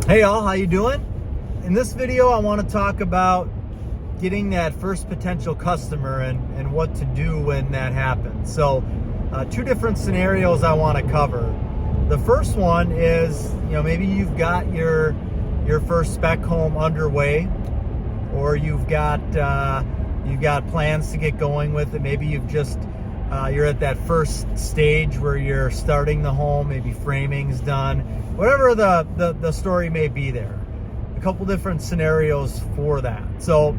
Hey all, how you doing? In this video, I want to talk about getting that first potential customer and what to do when that happens. So, two different scenarios I want to cover. The first one is, maybe you've got your first spec home underway, or you've got plans to get going with it. Maybe you're at that first stage where you're starting the home, maybe framing's done, whatever the story may be there. A couple different scenarios for that. So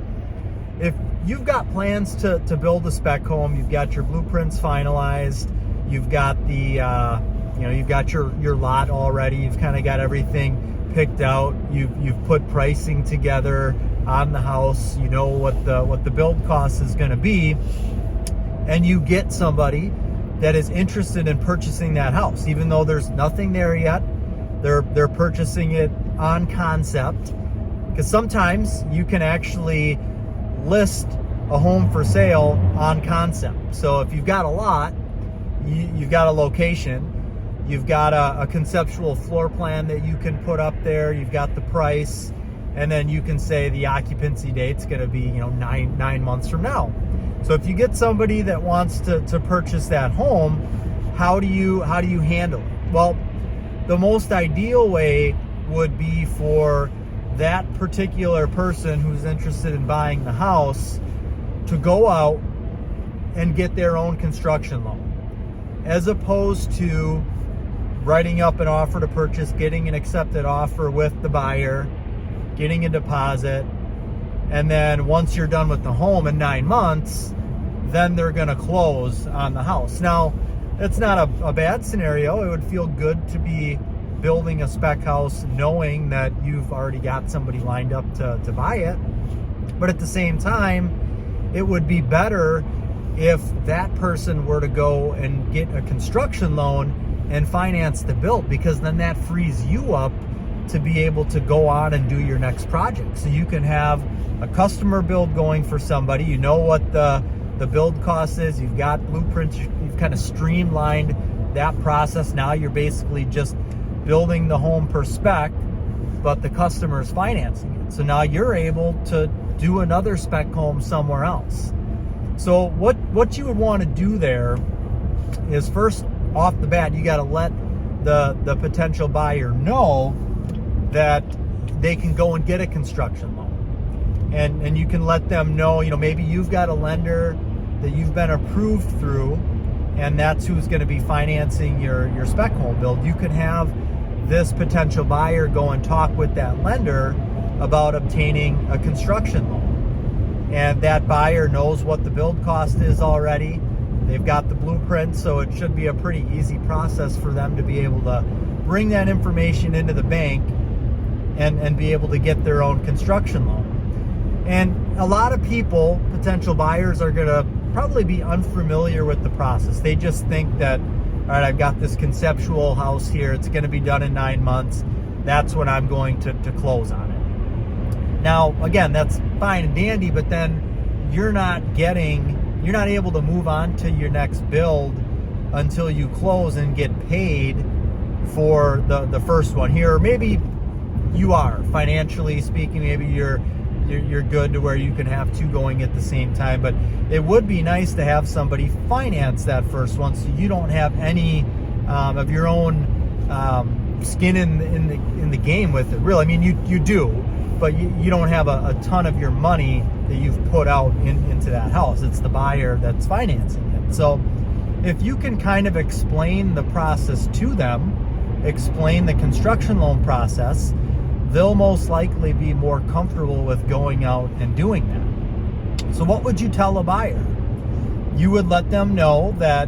if you've got plans to build a spec home, you've got your blueprints finalized, you've got you've got your lot already, you've kind of got everything picked out, you've put pricing together on the house, you know what the build cost is going to be, and you get somebody that is interested in purchasing that house, even though there's nothing there yet. They're purchasing it on concept, because sometimes you can actually list a home for sale on concept. So if you've got a lot, you've got a location, you've got a conceptual floor plan that you can put up there, you've got the price, and then you can say the occupancy date's going to be 9 months from now. So if you get somebody that wants to purchase that home, how do you handle it? Well, the most ideal way would be for that particular person who's interested in buying the house to go out and get their own construction loan, as opposed to writing up an offer to purchase, getting an accepted offer with the buyer, getting a deposit, and then once you're done with the home in 9 months, then they're going to close on the house. Now, it's not a bad scenario. It would feel good to be building a spec house knowing that you've already got somebody lined up to buy it. But at the same time, it would be better if that person were to go and get a construction loan and finance the build, because then that frees you up to be able to go on and do your next project. So you can have a customer build going for somebody, you know what the build cost is, you've got blueprints, you've kind of streamlined that process. Now you're basically just building the home per spec, but the customer's financing it. So now you're able to do another spec home somewhere else. So what you would want to do there is, first off the bat, you got to let the potential buyer know that they can go and get a construction loan. And you can let them know, maybe you've got a lender that you've been approved through, and that's who's going to be financing your spec home build. You can have this potential buyer go and talk with that lender about obtaining a construction loan. And that buyer knows what the build cost is already. They've got the blueprint, so it should be a pretty easy process for them to be able to bring that information into the bank and be able to get their own construction loan. And a lot of people, potential buyers, are going to probably be unfamiliar with the process. They just think that, all right, I've got this conceptual house here, it's going to be done in 9 months, that's when I'm going to close on it. Now, again, that's fine and dandy, but then you're not able to move on to your next build until you close and get paid for the first one here. Or maybe you are, financially speaking, maybe you're good to where you can have two going at the same time. But it would be nice to have somebody finance that first one, so you don't have any of your own skin in the game with it. Really, I mean, you do, but you don't have a ton of your money that you've put out into that house. It's the buyer that's financing it. So if you can kind of explain the process to them, explain the construction loan process, they'll most likely be more comfortable with going out and doing that. So what would you tell a buyer? You would let them know that,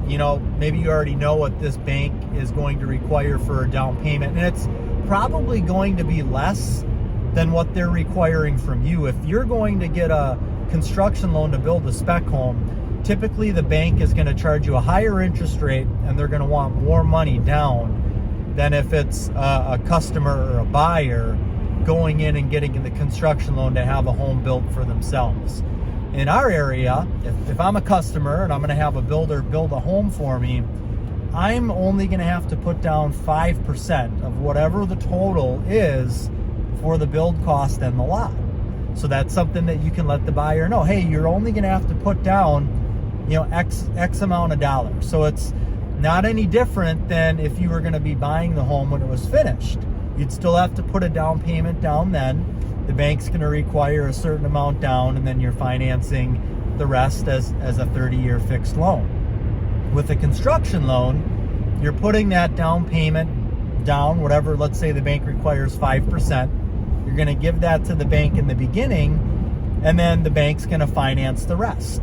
maybe you already know what this bank is going to require for a down payment, and it's probably going to be less than what they're requiring from you. If you're going to get a construction loan to build a spec home, typically the bank is going to charge you a higher interest rate, and they're going to want more money down than if it's a customer or a buyer going in and getting the construction loan to have a home built for themselves. In our area, if I'm a customer and I'm going to have a builder build a home for me, I'm only going to have to put down 5% of whatever the total is for the build cost and the lot. So that's something that you can let the buyer know. Hey, you're only going to have to put down, X amount of dollars. So it's not any different than if you were going to be buying the home when it was finished. You'd still have to put a down payment down then. The bank's going to require a certain amount down, and then you're financing the rest as a 30-year fixed loan. With a construction loan, you're putting that down payment down, whatever, let's say the bank requires 5%. You're going to give that to the bank in the beginning, and then the bank's going to finance the rest.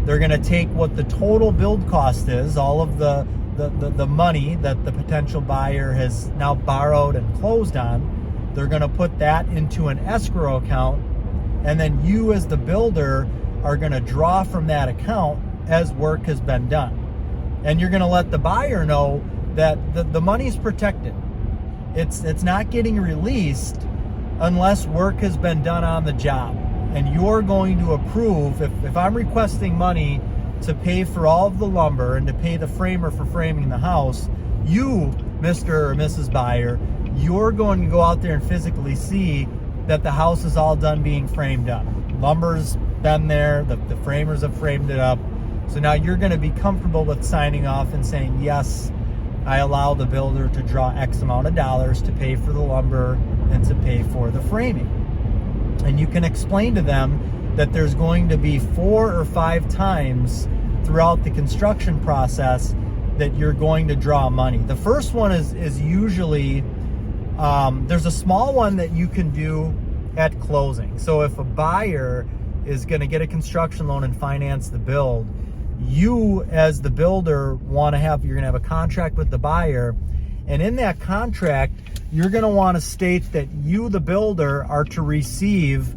They're going to take what the total build cost is, all of the money that the potential buyer has now borrowed and closed on. They're going to put that into an escrow account, and then you as the builder are going to draw from that account as work has been done. And you're going to let the buyer know that the money's protected. It's not getting released unless work has been done on the job. And you're going to approve, if I'm requesting money to pay for all of the lumber and to pay the framer for framing the house, you, Mr. or Mrs. Buyer, you're going to go out there and physically see that the house is all done being framed up. Lumber's been there, the framers have framed it up. So now you're going to be comfortable with signing off and saying, yes, I allow the builder to draw X amount of dollars to pay for the lumber and to pay for the framing. And you can explain to them that there's going to be 4 or 5 times throughout the construction process that you're going to draw money. The first one is usually, there's a small one that you can do at closing. So if a buyer is going to get a construction loan and finance the build, you as the builder you're going to have a contract with the buyer, and in that contract you're going to want to state that you, the builder, are to receive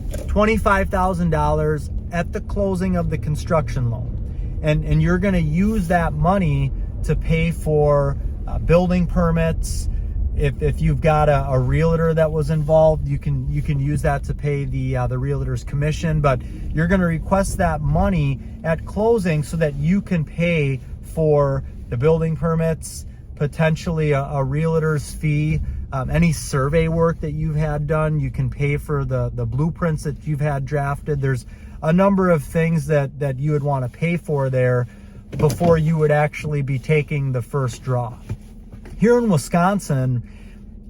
$25,000 at the closing of the construction loan, and you're going to use that money to pay for building permits. If you've got a realtor that was involved, you can use that to pay the realtor's commission, but you're going to request that money at closing so that you can pay for the building permits, potentially a realtor's fee, any survey work that you've had done. You can pay for the blueprints that you've had drafted. There's a number of things that you would want to pay for there before you would actually be taking the first draw. Here in Wisconsin,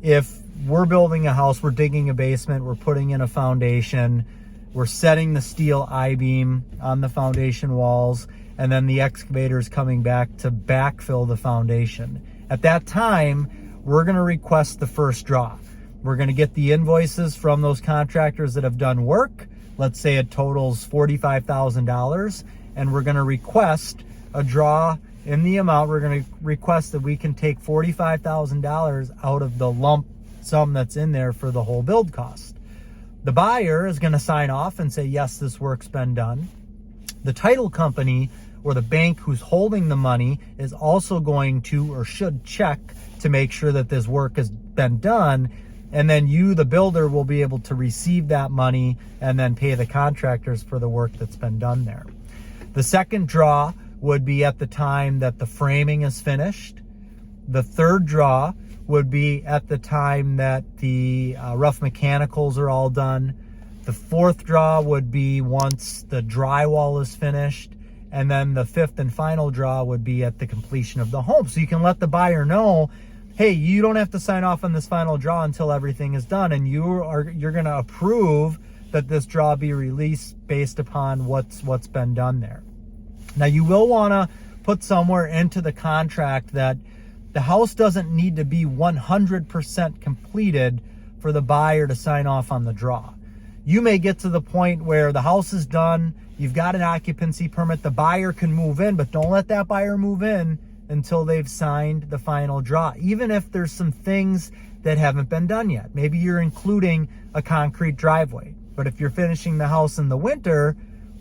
if we're building a house, we're digging a basement, we're putting in a foundation, we're setting the steel I-beam on the foundation walls, and then the excavator is coming back to backfill the foundation. At that time, we're going to request the first draw. We're going to get the invoices from those contractors that have done work. Let's say it totals $45,000, and we're going to request a draw in the amount. We're going to request that we can take $45,000 out of the lump sum that's in there for the whole build cost. The buyer is going to sign off and say, yes, this work's been done. The title company or the bank who's holding the money is also going to, or should, check to make sure that this work has been done. And then you, the builder, will be able to receive that money and then pay the contractors for the work that's been done there. The second draw would be at the time that the framing is finished. The third draw would be at the time that the rough mechanicals are all done. The fourth draw would be once the drywall is finished. And then the fifth and final draw would be at the completion of the home. So you can let the buyer know, hey, you don't have to sign off on this final draw until everything is done. And you're going to approve that this draw be released based upon what's been done there. Now, you will want to put somewhere into the contract that the house doesn't need to be 100% completed for the buyer to sign off on the draw. You may get to the point where the house is done, you've got an occupancy permit, the buyer can move in, but don't let that buyer move in until they've signed the final draw, even if there's some things that haven't been done yet. Maybe you're including a concrete driveway, but if you're finishing the house in the winter,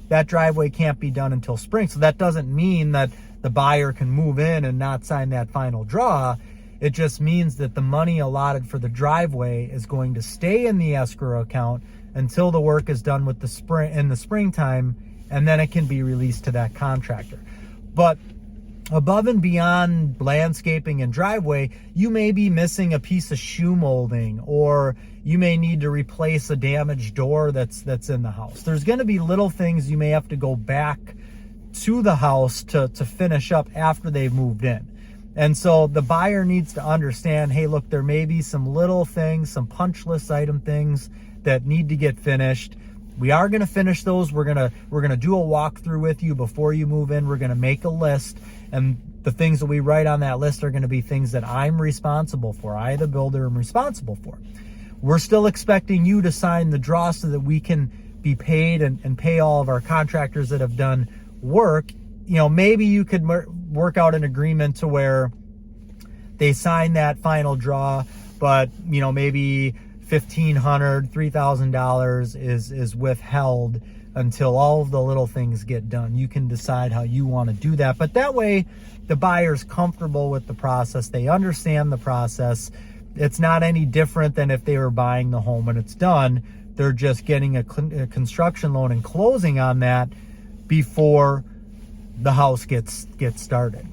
that driveway can't be done until spring. So that doesn't mean that the buyer can move in and not sign that final draw. It just means that the money allotted for the driveway is going to stay in the escrow account until the work is done with in the springtime, and then it can be released to that contractor. But above and beyond landscaping and driveway, you may be missing a piece of shoe molding, or you may need to replace a damaged door that's in the house. There's going to be little things you may have to go back to the house to finish up after they've moved in. And so the buyer needs to understand, hey, look, there may be some little things, some punch list item things that need to get finished. We are going to finish those. We're going to do a walkthrough with you before you move in. We're going to make a list, and the things that we write on that list are going to be things that I'm responsible for. I, the builder, am responsible for. We're still expecting you to sign the draw so that we can be paid and pay all of our contractors that have done work. You know, maybe you could work out an agreement to where they sign that final draw, but, you know, maybe $1,500, $3,000 is withheld until all of the little things get done. You can decide how you want to do that, but that way the buyer's comfortable with the process. They understand the process. It's not any different than if they were buying the home and it's done. They're just getting a construction loan and closing on that before the house gets started.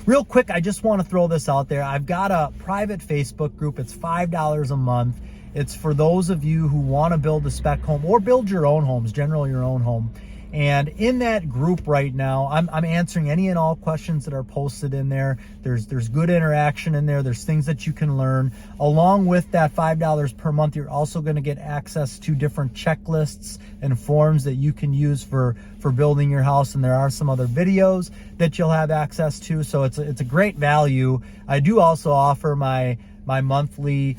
Real quick, I just want to throw this out there. I've got a private Facebook group. It's $5 a month. It's for those of you who want to build a spec home or build your own homes, generally your own home. And in that group right now, I'm answering any and all questions that are posted in there. There's good interaction in there. There's things that you can learn. Along with that $5 per month, you're also going to get access to different checklists and forms that you can use for building your house. And there are some other videos that you'll have access to. So it's a great value. I do also offer my monthly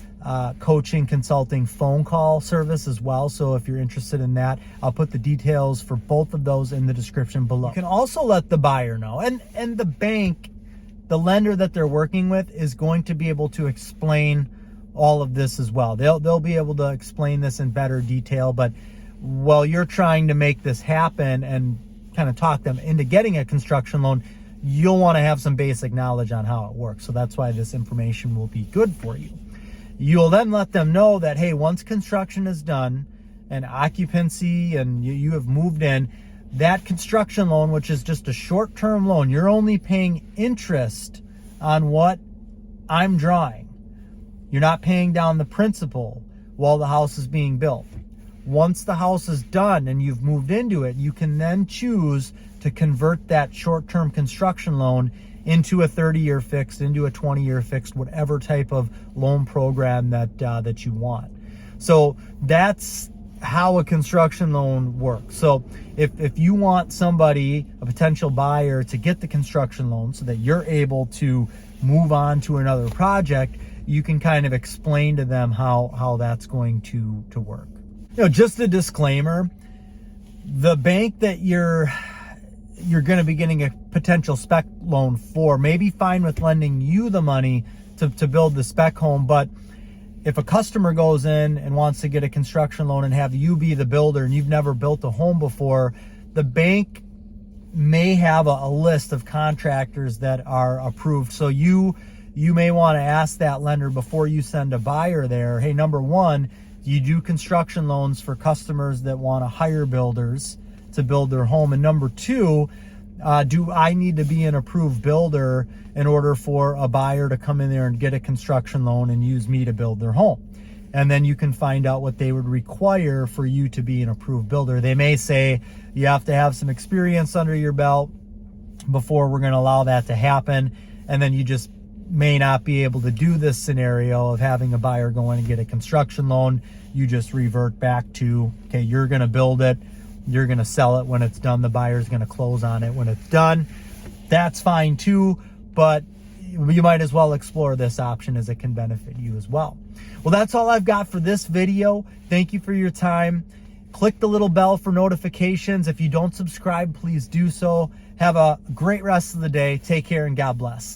coaching consulting phone call service as well. So if you're interested in that, I'll put the details for both of those in the description below. You can also let the buyer know, and the bank, the lender that they're working with, is going to be able to explain all of this as well. They'll be able to explain this in better detail, but while you're trying to make this happen and kind of talk them into getting a construction loan, you'll want to have some basic knowledge on how it works. So that's why this information will be good for you. You'll then let them know that, hey, once construction is done and occupancy and you have moved in, that construction loan, which is just a short-term loan, you're only paying interest on what I'm drawing. You're not paying down the principal while the house is being built. Once the house is done and you've moved into it, you can then choose to convert that short-term construction loan into a 30-year fixed, into a 20-year fixed, whatever type of loan program that you want. So that's how a construction loan works. So if you want somebody, a potential buyer, to get the construction loan so that you're able to move on to another project, you can kind of explain to them how that's going to work. You know, just a disclaimer, the bank that you're going to be getting a potential spec loan for may be fine with lending you the money to build the spec home, but if a customer goes in and wants to get a construction loan and have you be the builder and you've never built a home before, the bank may have a list of contractors that are approved. So you may want to ask that lender before you send a buyer there, hey, number one, you do construction loans for customers that want to hire builders to build their home? And number two, do I need to be an approved builder in order for a buyer to come in there and get a construction loan and use me to build their home? And then you can find out what they would require for you to be an approved builder. They may say you have to have some experience under your belt before we're going to allow that to happen. And then you just may not be able to do this scenario of having a buyer go in and get a construction loan. You just revert back to, okay, you're going to build it. You're going to sell it when it's done. The buyer's going to close on it when it's done. That's fine too, but you might as well explore this option as it can benefit you as well. Well, that's all I've got for this video. Thank you for your time. Click the little bell for notifications. If you don't subscribe, please do so. Have a great rest of the day. Take care and God bless.